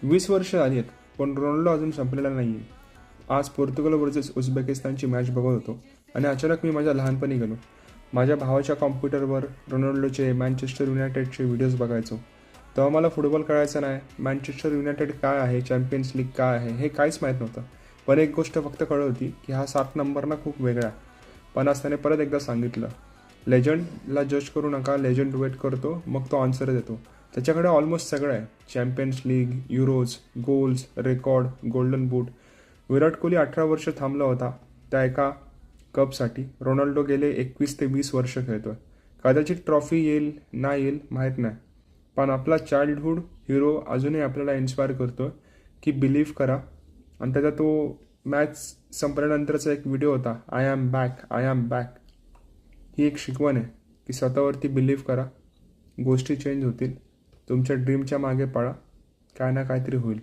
20 वर्ष आली आहेत, पण रोनाल्डो अजून संपलेला नाही आहे. आज पोर्तुगल वर्सेस उझबेकिस्तानची मॅच बघत होतो आणि अचानक मी माझ्या लहानपणी गेलो. माझ्या भावाच्या कॉम्प्युटरवर रोनाल्डोचे मँचेस्टर युनायटेडचे व्हिडिओज बघायचो. तेव्हा मला फुटबॉल कळायचं नाही, मँचेस्टर युनायटेड काय आहे, चॅम्पियन्स लीग काय आहे हे काहीच माहीत नव्हतं. पण एक गोष्ट फक्त कळत होती की हा 7 नंबर ना खूप वेगळा आहे. पण आज त्याने परत एकदा सांगितलं, लेजंडला जज करू नका, लेजंड वेट करतो मग तो आन्सर देतो. त्याच्याकडे ऑलमोस्ट सगळं आहे, champions league, Euros, goals, record, golden boot. Virat Kohli 18 वर्ष थांबला होता त्या एका कपसाठी. रोनाल्डो गेले 21 ते 20 वर्ष खेळतोय. कदाचित ट्रॉफी येईल ना येईल माहीत नाही, पण आपला चाइल्डहूड हिरो अजूनही आपल्याला इन्स्पायर करतो की बिलीव्ह करा. आणि त्याचा तो मॅच संपल्यानंतरचा एक व्हिडिओ होता, I'm back, I'm back. ही एक शिकवण आहे की स्वतःवरती बिलीव्ह करा, गोष्टी चेंज होतील. तुमच्या ड्रीमच्या मागे पळा, काय ना काहीतरी होईल.